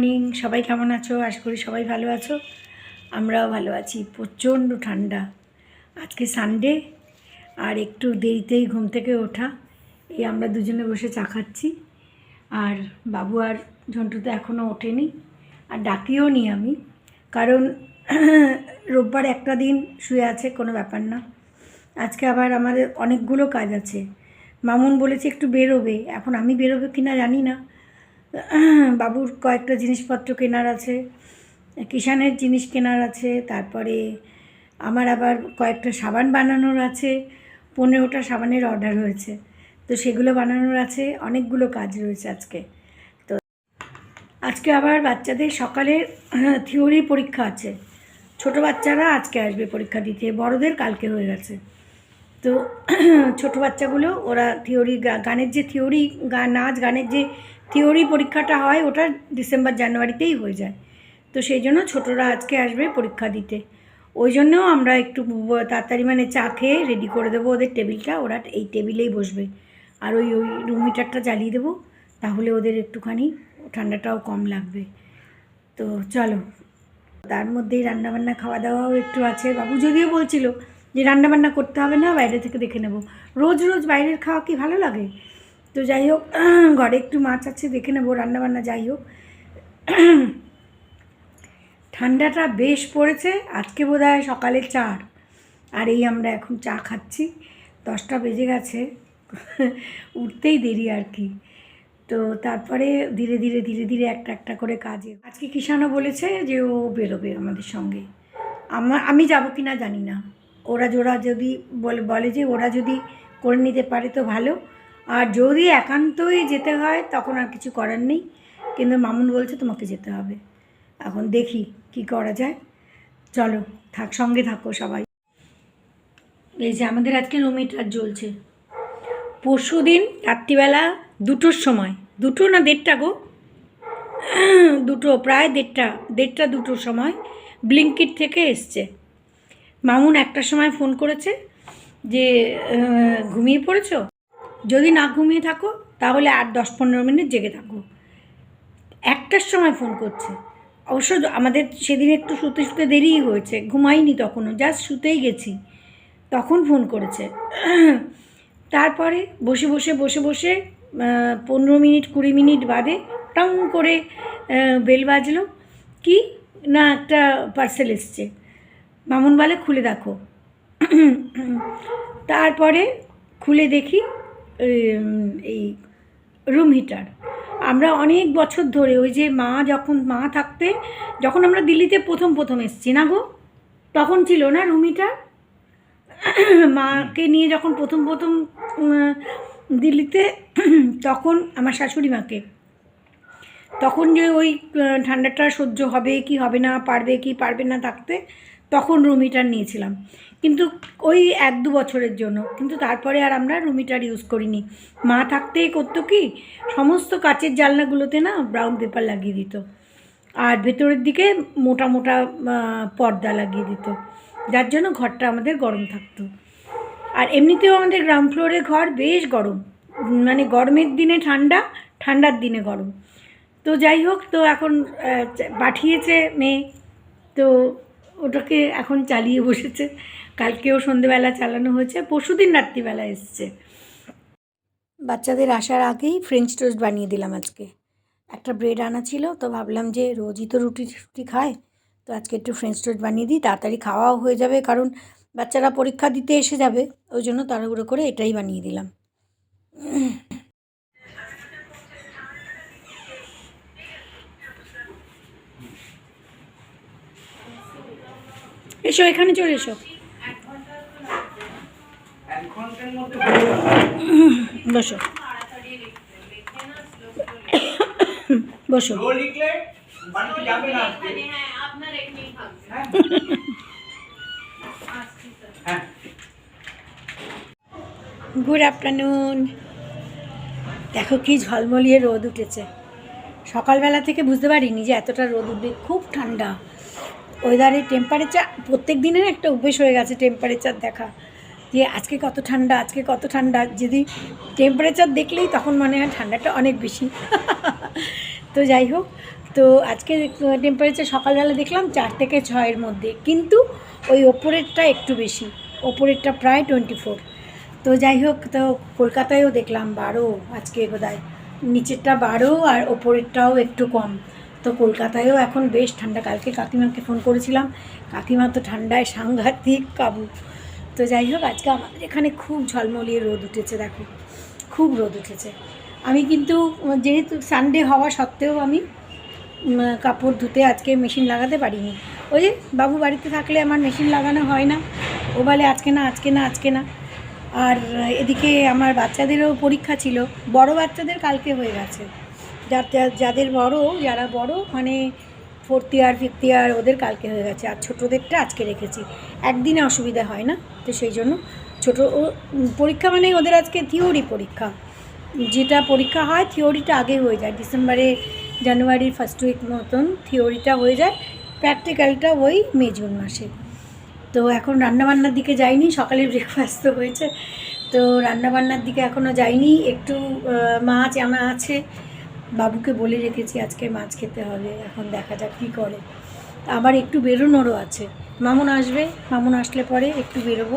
Morning, সবাই কেমন আছো? আশা করি সবাই ভালো আছো। আমরাও ভালো আছি। প্রচণ্ড ঠান্ডা। আজকে সানডে, আর একটু দেরিতেই ঘুম থেকে ওঠা। এই আমরা দুজনে বসে চা খাচ্ছি, আর বাবু আর ঝন্টু তো এখনও ওঠেনি, আর ডাকিও নি আমি, কারণ রোববার একটা দিন শুয়ে আছে, কোনো ব্যাপার না। আজকে আবার আমাদের অনেকগুলো কাজ আছে। মামুন বলেছে একটু বেরোবে, এখন আমি বেরোবে কিনা জানি না। বাবুর কয়েকটা জিনিসপত্র কেনার আছে, কিষানের জিনিস কেনার আছে, তারপরে আমার আবার কয়েকটা সাবান বানানোর আছে। 15টা সাবানের অর্ডার হয়েছে, তো সেগুলো বানানোর আছে। অনেকগুলো কাজ রয়েছে আজকে। তো আজকে আবার বাচ্চাদের সকালে থিওরি পরীক্ষা আছে। ছোট বাচ্চারা আজকে আসবে পরীক্ষা দিতে, বড়দের কালকে হয়ে গেছে। তো ছোটো বাচ্চাগুলো ওরা থিওরি, গানের যে থিওরি, নাচ গানের যে থিওরি পরীক্ষাটা হয়, ওটা ডিসেম্বর জানুয়ারিতেই হয়ে যায়। তো সেই জন্য ছোটরা আজকে আসবে পরীক্ষা দিতে। ওই জন্যও আমরা একটু তাড়াতাড়ি মানে চা খেয়ে রেডি করে দেবো ওদের টেবিলটা। ওরা এই টেবিলেই বসবে, আর ওই রুম হিটারটা জ্বালিয়ে দেবো, তাহলে ওদের একটুখানি ঠান্ডাটাও কম লাগবে। তো চলো, তার মধ্যেই রান্নাবান্না খাওয়া দাওয়াও একটু আছে। বাবু যদিও বলছিল যে রান্নাবান্না করতে হবে না, বাইরে থেকে দেখে নেব। রোজ রোজ বাইরের খাওয়া কি ভালো লাগে? তো যাই হোক, ঘরে একটু মাছ আছে, দেখে নেবো রান্নাবান্না। যাই হোক, ঠান্ডাটা বেশ পড়েছে। আজকে বোধহয় সকালে 4, আর এই আমরা এখন চা খাচ্ছি। 10টা বেজে গেছে, উঠতেই দেরি আর কি। তো তারপরে ধীরে ধীরে ধীরে ধীরে একটা একটা করে কাজে। আজকে কিষানও বলেছে যে ও বেরোবে আমাদের সঙ্গে। আমি যাব কি না জানি না। ওরা যদি বলে যে ওরা যদি করে নিতে পারে তো ভালো, আর যদি একান্তই যেতে হয় তখন আর কিছু করার নেই। কিন্তু মামুন বলছে তোমাকে যেতে হবে। এখন দেখি কি করা যায়। চলো, সঙ্গে থাকো সবাই। এই যে আমাদের আজকে রুম হিটার জ্বলছে। পরশু দিন রাত্রিবেলা 2টোর সময়, 2টো না 1:30 গো, 2টো, প্রায় 1:30 2টোর সময় ব্লিঙ্কিট থেকে এসছে। মামুন 1টার সময় ফোন করেছে যে ঘুমিয়ে পড়েছো, যদি না ঘুমিয়ে থাকো তাহলে আর 10-15 মিনিট জেগে থাকো। 1টার সময় ফোন করছে। অবশ্য আমাদের সেদিন একটু শুতে শুতে দেরিই হয়েছে, ঘুমাইনি তখনও, জাস্ট শুতেই গেছি, তখন ফোন করেছে। তারপরে বসে বসে 15 মিনিট 20 মিনিট বাদে টং করে বেল বাজলো। কি না, একটা পার্সেল এসছে। মামুন বলে খুলে দেখো। তারপরে খুলে দেখি এই রুম হিটার। আমরা অনেক বছর ধরে, ওই যে মা থাকতে, যখন আমরা দিল্লিতে প্রথম এসেছি না গো, তখন ছিল না রুম হিটার। মাকে নিয়ে যখন প্রথম দিল্লিতে, তখন আমার শাশুড়ি মাকে, তখন যে ওই ঠান্ডাটা সহ্য হবে কি হবে না, পারবে কি পারবে না থাকতে, তখন রুম হিটার নিয়েছিলাম, কিন্তু ওই 1-2 বছরের জন্য। কিন্তু তারপরে আর আমরা রুম হিটার ইউজ করিনি। মা থাকতেই করতো কি, সমস্ত কাচের জানলাগুলোতে না ব্রাউন পেপার লাগিয়ে দিত, আর ভেতরের দিকে মোটা মোটা পর্দা লাগিয়ে দিত, যার জন্য ঘরটা আমাদের গরম থাকতো। আর এমনিতেও আমাদের গ্রাউন্ড ফ্লোরে ঘর বেশ গরম, মানে গরমের দিনে ঠান্ডা, ঠান্ডার দিনে গরম। তো যাই হোক, তো এখন পাঠিয়েছে মেয়ে, তো ওটাকে এখন চালিয়ে বসেছে। কালকেও সন্ধেবেলা চালানো হয়েছে, পরশুদিন রাত্রিবেলা এসছে। বাচ্চাদের আসার আগেই ফ্রেঞ্চ টোস্ট বানিয়ে দিলাম আজকে। একটা ব্রেড আনা ছিল, তো ভাবলাম যে রোজই তো রুটি খায়, তো আজকে একটু ফ্রেঞ্চ টোস্ট বানিয়ে দিই, তাড়াতাড়ি খাওয়াও হয়ে যাবে, কারণ বাচ্চারা পরীক্ষা দিতে এসে যাবে, ওই জন্য তাড়াহুড়ো করে এটাই বানিয়ে দিলাম। এসো, এখানে চলে এসো, বসো বসো। Good afternoon. দেখো কি ঝলমলিয়ে রোদ উঠেছে। সকালবেলা থেকে বুঝতে পারিনি যে এতটা রোদ উঠবে, খুব ঠান্ডা। ওয়েদারের টেম্পারেচার, প্রত্যেক দিনের একটা অভ্যেস হয়ে গেছে টেম্পারেচার দেখা, যে আজকে কত ঠান্ডা, আজকে কত ঠান্ডা। যদি টেম্পারেচার দেখলেই তখন মনে হয় ঠান্ডাটা অনেক বেশি। তো যাই হোক, তো আজকে টেম্পারেচার সকালবেলা দেখলাম 4 থেকে 6-এর মধ্যে, কিন্তু ওই ওপরেরটা একটু বেশি, ওপরেরটা প্রায় 24। তো যাই হোক, তো কলকাতায়ও দেখলাম 12 আজকে বোধহয়, নিচেরটা 12 আর ওপরেরটাও একটু কম। তো কলকাতায়ও এখন বেশ ঠান্ডা। কালকে কাকিমাকে ফোন করেছিলাম, কাকিমা তো ঠান্ডায় সাংঘাতিক কাবু। তো যাই হোক, আজকে আমাদের এখানে খুব ঝলমলিয়ে রোদ উঠেছে, দেখো খুব রোদ উঠেছে। আমি কিন্তু যেহেতু সানডে হওয়া সত্ত্বেও আমি কাপড় ধুতে আজকে মেশিন লাগাতে পারিনি। ওই যে বাবু বাড়িতে থাকলে আমার মেশিন লাগানো হয় না, ও বলে আজকে না আজকে না আজকে না। আর এদিকে আমার বাচ্চাদেরও পরীক্ষা ছিল, বড় বাচ্চাদের কালকে হয়ে গেছে, যাদের বড়, যারা বড় মানে 4th ইয়ার 5th ইয়ার, ওদের কালকে হয়ে গেছে। আর ছোটোদেরটা আজকে রেখেছি, একদিনে অসুবিধা হয় না, তো সেই জন্য ছোটো পরীক্ষা মানে ওদের আজকে থিওরি পরীক্ষা। যেটা পরীক্ষা হয় থিওরিটা আগে হয়ে যায়, জানুয়ারির ফার্স্ট উইক মতন থিওরিটা হয়ে যায়, প্র্যাকটিক্যালটা ওই মে জুন মাসে। তো এখন রান্নাবান্নার দিকে যাইনি, সকালে ব্রেকফাস্ট তো হয়েছে, তো রান্নাবান্নার দিকে এখনও যাইনি। একটু মাছ আনা আছে, বাবুকে বলে রেখেছি আজকে মাছ খেতে হবে, এখন দেখা যাক কী করে। আবার একটু বেরোনোরও আছে, মামুন আসবে, মামুন আসলে পরে একটু বেরোবো।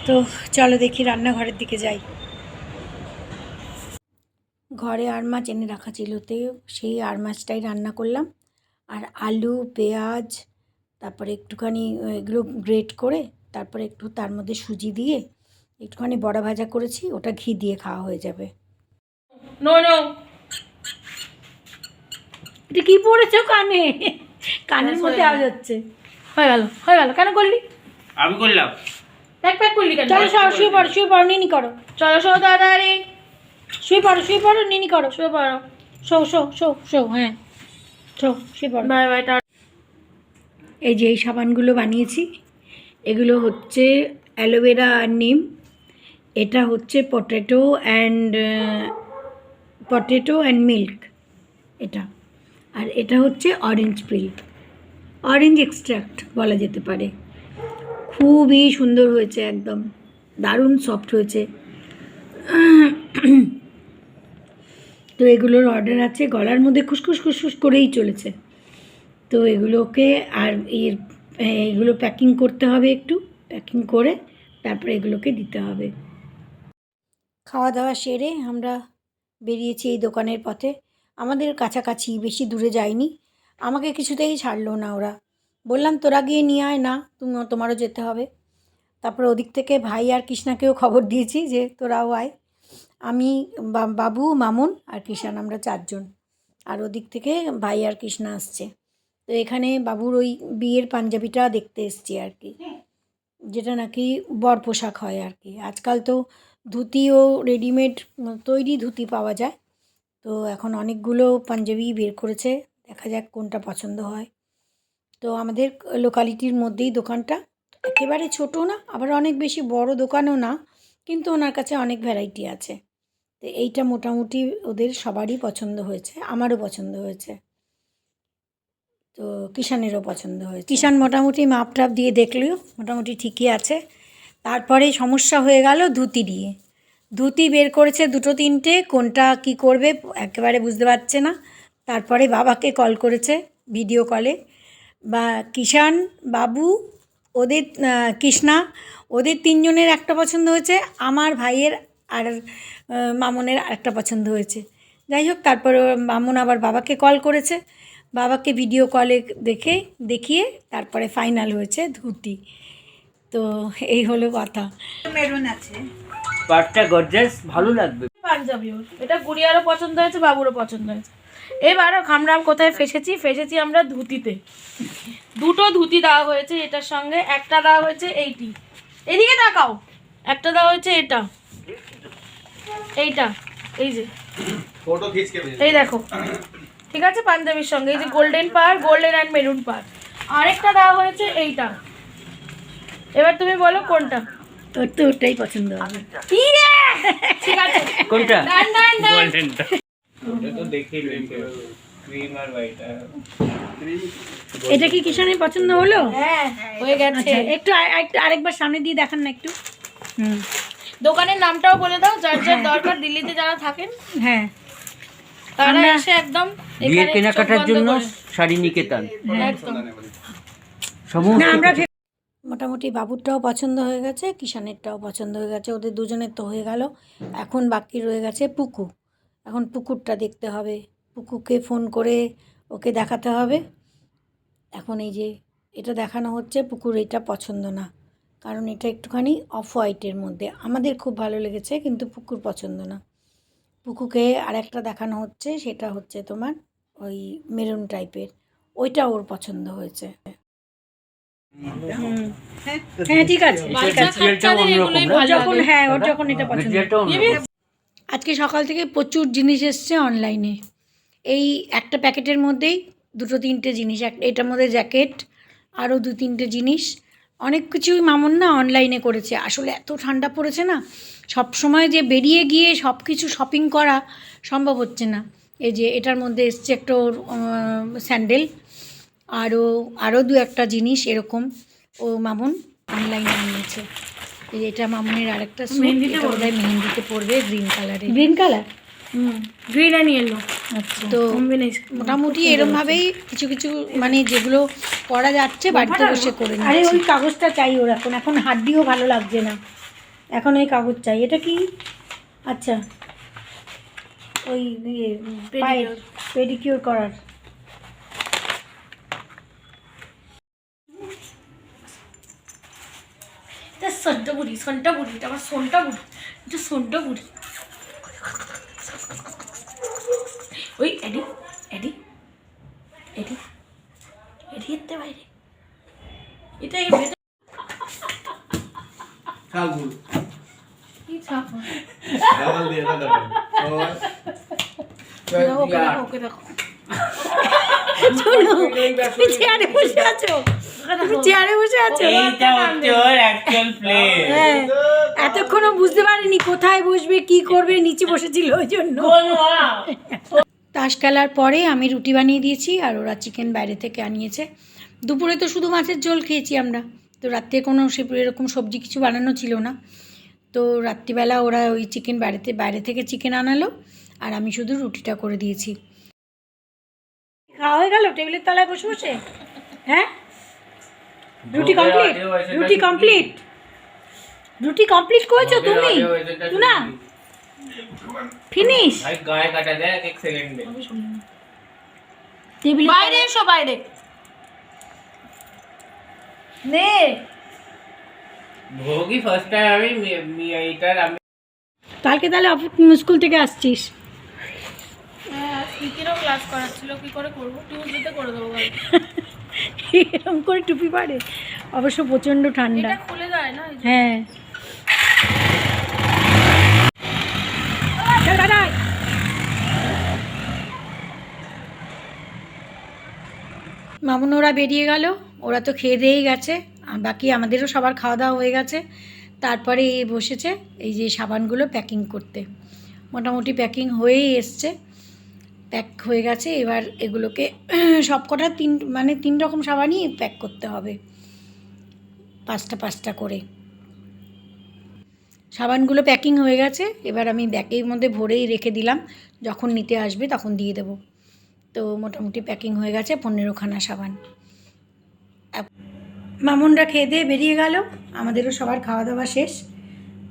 তো চলো দেখি রান্নাঘরের দিকে যাই। ঘরে আর মাছ এনে রাখা ছিল, তো সেই আর মাছটাই রান্না করলাম। আর আলু, পেঁয়াজ, তারপরে একটুখানি এগুলো গ্রেট করে, তারপরে একটু তার মধ্যে সুজি দিয়ে একটুখানি বড়া ভাজা করেছি, ওটা ঘি দিয়ে খাওয়া হয়ে যাবে। নো নো, এটা কি পড়েছো কানে? কানের মধ্যে আওয়াজ হচ্ছে। হয়ে গেল হয়ে গেল, কেন করলি? আমি করলাম। প্যাক প্যাক করলি কেন? চলো শুয়ে পড়ো, শুয়ে পড়ো, নিনি করো, চলো শো তাড়াতাড়ি, শুয়ে পড়ো, নিনি করো, শো পড়ো, শো, হ্যাঁ শো, শুয়ে পড়ো। Bye bye. এই যে এই সাবানগুলো বানিয়েছি, এগুলো হচ্ছে অ্যালোভেরা আর নিম, এটা হচ্ছে পটেটো অ্যান্ড মিল্ক এটা, আর এটা হচ্ছে অরেঞ্জ পিল, অরেঞ্জ এক্সট্র্যাক্ট বলা যেতে পারে। খুবই সুন্দর হয়েছে, একদম দারুণ সফট হয়েছে। তো এগুলোর অর্ডার আছে, গলার মধ্যে খুসখুস করেই চলেছে। তো এগুলোকে আর এইগুলো প্যাকিং করতে হবে, একটু প্যাকিং করে তারপরে এগুলোকে দিতে হবে। খাওয়া দাওয়া সেরে আমরা বেরিয়েছি এই দোকানের পথে, আমাদের কাছাকাছি, বেশি দূরে যাইনি। আমাকে কিছুতেই ছাড়লো না ওরা, বললাম তোরা গিয়ে নিয়ে আয়, না তোমারও যেতে হবে। তারপরে ওদিক থেকে ভাই আর কৃষ্ণাকেও খবর দিয়েছি যে তোরাও আয়। আমি, বাবু, মামুন আর কৃষাণ, আমরা 4 জন। আর ওদিক থেকে ভাই আর কৃষ্ণা আসছে। তো এখানে বাবুর ওই বিয়ের পাঞ্জাবিটা দেখতে এসছি আর কি, যেটা নাকি বর পোশাক হয় আর কি। আজকাল তো ধুতিও রেডিমেড তৈরি ধুতি পাওয়া যায়, তো এখন অনেকগুলো পাঞ্জাবি বের করেছে, দেখা যাক কোনটা পছন্দ হয়। তো আমাদের লোকালিটির মধ্যেই দোকানটা, একেবারে ছোটো না, আবার অনেক বেশি বড় দোকানও না, কিন্তু ওনার কাছে অনেক ভ্যারাইটি আছে। তো এইটা মোটামুটি ওদের সবারই পছন্দ হয়েছে, আমারও পছন্দ হয়েছে, তো কিষানেরও পছন্দ হয়েছে। কিষান মোটামুটি মাপ টাপ দিয়ে দেখলেও মোটামুটি ঠিকই আছে। তারপরে সমস্যা হয়ে গেল ধুতি দিয়ে, ধুতি বের করেছে 2-3টে, কোনটা কি করবে একেবারে বুঝতে পারছে না। তারপরে বাবাকে কল করেছে ভিডিও কলে, বা কিষান, বাবু, ওদের কৃষ্ণা, ওদের 3 জনের একটা পছন্দ হয়েছে, আমার ভাইয়ের আর মামনের আরেকটা পছন্দ হয়েছে। যাই হোক, তারপরে মামুন আবার বাবাকে কল করেছে, বাবাকে ভিডিও কলে দেখিয়ে তারপরে ফাইনাল হয়েছে ধুতি। তো এই হলো কথা। মেরুন আছে, পাটটা গর্জাস, ভালো লাগবে। পাঞ্জাবিও, এটা গুড়িয়ারও পছন্দ হয়েছে, বাবুরও পছন্দ হয়েছে। এবারও খামরাম কোথায় ফেসেছি আমরা ধুতিতে। 2টো ধুতি দেওয়া হয়েছে এটার সঙ্গে, একটা দেওয়া হয়েছে এইটি, এদিকে তাকাও, একটা দেওয়া হয়েছে এইটা, এই যে ফটো খিচকে এই দেখো, ঠিক আছে, পাঞ্জাবির সঙ্গে এই যে গোল্ডেন অ্যান্ড মেরুন পার, আরেকটা দেওয়া হয়েছে এইটা। এবার তুমি বলো কোনটা? তোর তো ওটাই পছন্দ হবে। ঠিক আছে, কোনটা? ডান। গোল্ডেনটা। ওটা তো দেখেই রয়েছে, ক্রিম আর হোয়াইট। এটা কি কিষানের পছন্দ হলো? হ্যাঁ হয়ে গেছে। আচ্ছা, একটু আরেকবার সামনে দিয়ে দেখান না একটু। দোকানের নামটাও বলে দাও, যার যার দরকার, দিল্লিতে যারা থাকেন। হ্যাঁ, তারা আমরা- এসে একদম বিয়ের এখানে কেনাকাটার চোখ বন্ধ জন্য করে। শাড়ি নিকেতন একদম সমস্ত না আমরা কিছু। মোটামুটি বাবুরটাও পছন্দ হয়ে গেছে, কিষানেরটাও পছন্দ হয়ে গেছে, ওদের দুজনের তো হয়ে গেল। এখন বাকি রয়ে গেছে পুকু। এখন পুকুরটা দেখতে হবে, পুকুকে ফোন করে ওকে দেখাতে হবে। এখন এই যে এটা দেখানো হচ্ছে, পুকুর এটা পছন্দ না, কারণ এটা একটুখানি অফ হোয়াইটের মধ্যে, আমাদের খুব ভালো লেগেছে কিন্তু পুকুর পছন্দ না। পুকুকে আরেকটা দেখানো হচ্ছে, সেটা হচ্ছে তোমার ওই মেরুন টাইপের, ওইটা ওর পছন্দ হয়েছে। হ্যাঁ ঠিক আছে, ঠিক আছে। বাচ্চাদের এগুলোই ওর ভালো যখন লাগে। হ্যাঁ ওর যখন এটা পছন্দ। মেটেরিয়ালটা অন্যরকম। আজকে সকাল থেকে প্রচুর জিনিস এসছে অনলাইনে। এই একটা প্যাকেটের মধ্যেই দুটো তিনটে জিনিস, এটার মধ্যে জ্যাকেট, আরও দু তিনটে জিনিস, অনেক কিছুই মামুন না অনলাইনে করেছে। আসলে এত ঠান্ডা পড়েছে না, সব সময় যে বেরিয়ে গিয়ে সব কিছু শপিং করা সম্ভব হচ্ছে না। এই যে এটার মধ্যে এসছে একটা ওর স্যান্ডেল, আরও দু একটা জিনিস এরকম ও মামুন অনলাইনে নিয়েছে। এই যে এটা মামুনের আরেকটা স্যুট, মেহেন্দিতে এটা বোধহয় মেহেন্দিতে পরবে, গ্রিন কালারের। Green colour, green and yellow আচ্ছা, তো কম্বিনেশন। মোটামুটি এরমভাবেই কিছু কিছু মানে যেগুলো করা যাচ্ছে বাড়িতে বসে করে আরে নিচ্ছি। ওই কাগজটা চাই ওর, এখন হাত দিয়েও ভালো লাগছে না, এখন ওই কাগজ চাই। এটা কি? আচ্ছা, ওই পেডিকিউর করার। এটা সন্টা বুড়ি, সন্টা বুড়ি, এটা আমার সন্টা বুড়ি, এটা সন্টা বুড়ি। ওই এডি এডি এডি এডি এতে বাইরে এটা এই ভেতর ছাগল কি ছাপ ডাবল দিয়ে দাও ডাবল ওকে দেখো, ওকে দেখো তুমি চেয়ারে বসে আছো, তুমি চেয়ারে বসে আছো। এইটা হচ্ছে ওর অ্যাকচুয়াল প্লে হ্যাঁ, এতক্ষণও বুঝতে পারিনি কোথায় বসবে কি করবে, নিচে বসেছিল ওই জন্য। তাস খেলার পরে আমি রুটি বানিয়ে দিয়েছি, আর ওরা চিকেন বাইরে থেকে আনিয়েছে। দুপুরে তো শুধু মাছের ঝোল খেয়েছি আমরা, তো রাত্রে কোনো এরকম সবজি কিছু বানানো ছিল না। তো রাত্রিবেলা ওরা ওই চিকেন বাইরে থেকে চিকেন আনালো, আর আমি শুধু রুটিটা করে দিয়েছি। খাওয়া হয়ে গেল টেবিলের তলায় বসে বসে? হ্যাঁ, রুটি কমপ্লিট, রুটি কমপ্লিট, রুটি কমপ্লিট করেছো তুমি? না ফিনিশ। ভাই গায়ে কাটা দেয় এক সেকেন্ডে টেবিল বাইরে এসো, বাইরে নে। ভোগী ফার্স্ট টাইম আমি এইটার আমি কালকে তাহলে স্কুল থেকে আসছিস? স্পিকেরও ক্লাস করাচ্ছিল, কি করে করবো? টিউসডেতে করে দেবো ভাই। এরকম করে টুপি পারে, অবশ্য প্রচণ্ড ঠান্ডা। এটা খুলে যায় না এই যে। হ্যাঁ, মামুন ওরা বেরিয়ে গেল, ওরা তো খেয়ে দিয়েই গেছে, আর বাকি আমাদেরও সবার খাওয়া দাওয়া হয়ে গেছে। তারপরে বসেছে এই যে সাবানগুলো প্যাকিং করতে। মোটামুটি প্যাকিং হয়েই এসছে, প্যাক হয়ে গেছে। এবার এগুলোকে সব কটা তিন রকম সাবানই প্যাক করতে হবে, পাঁচটা পাঁচটা করে। সাবানগুলো প্যাকিং হয়ে গেছে, এবার আমি ব্যাগের মধ্যে ভরেই রেখে দিলাম, যখন নিতে আসবে তখন দিয়ে দেবো। তো মোটামুটি প্যাকিং হয়ে গেছে 15খানা সাবান। মামুনরা খেয়ে দিয়ে বেরিয়ে গেল, আমাদেরও সবার খাওয়া দাওয়া শেষ।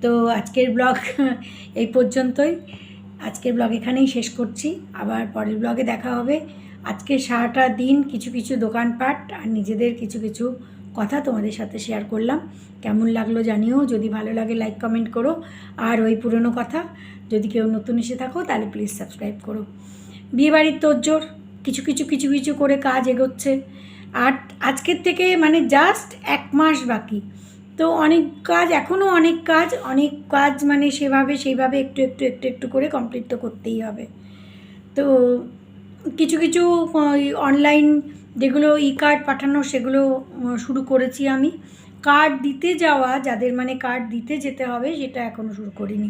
তো আজকের ব্লগ এই পর্যন্তই, আজকের ব্লগ এখানেই শেষ করছি। আবার পরের ব্লগে দেখা হবে। আজকে সারাটা দিন কিছু কিছু দোকানপাট আর নিজেদের কিছু কিছু কথা তোমাদের সাথে শেয়ার করলাম। কেমন লাগলো জানিও, যদি ভালো লাগে লাইক কমেন্ট করো। আর ওই পুরনো কথা, যদি কেউ নতুন এসে থাকো তাহলে প্লিজ সাবস্ক্রাইব করো। বিয়েবাড়ির তোড়জোড়, কিছু কিছু করে কাজ এগোচ্ছে। আর আজকের থেকে মানে জাস্ট 1 মাস বাকি, তো অনেক কাজ, এখনও অনেক কাজ মানে সেইভাবে একটু করে কমপ্লিট তো করতেই হবে। তো কিছু অনলাইন যেগুলো কার্ড পাঠানো সেগুলো শুরু করেছি আমি। কার্ড দিতে যাওয়া, যাদের মানে কার্ড দিতে যেতে হবে, সেটা এখনও শুরু করিনি,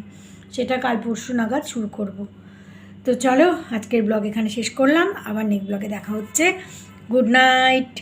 সেটা কাল পরশু নাগাদ শুরু করব। তো চলো আজকের ব্লগ এখানে শেষ করলাম, আবার নেক্সট ব্লগে দেখা হচ্ছে। Good night.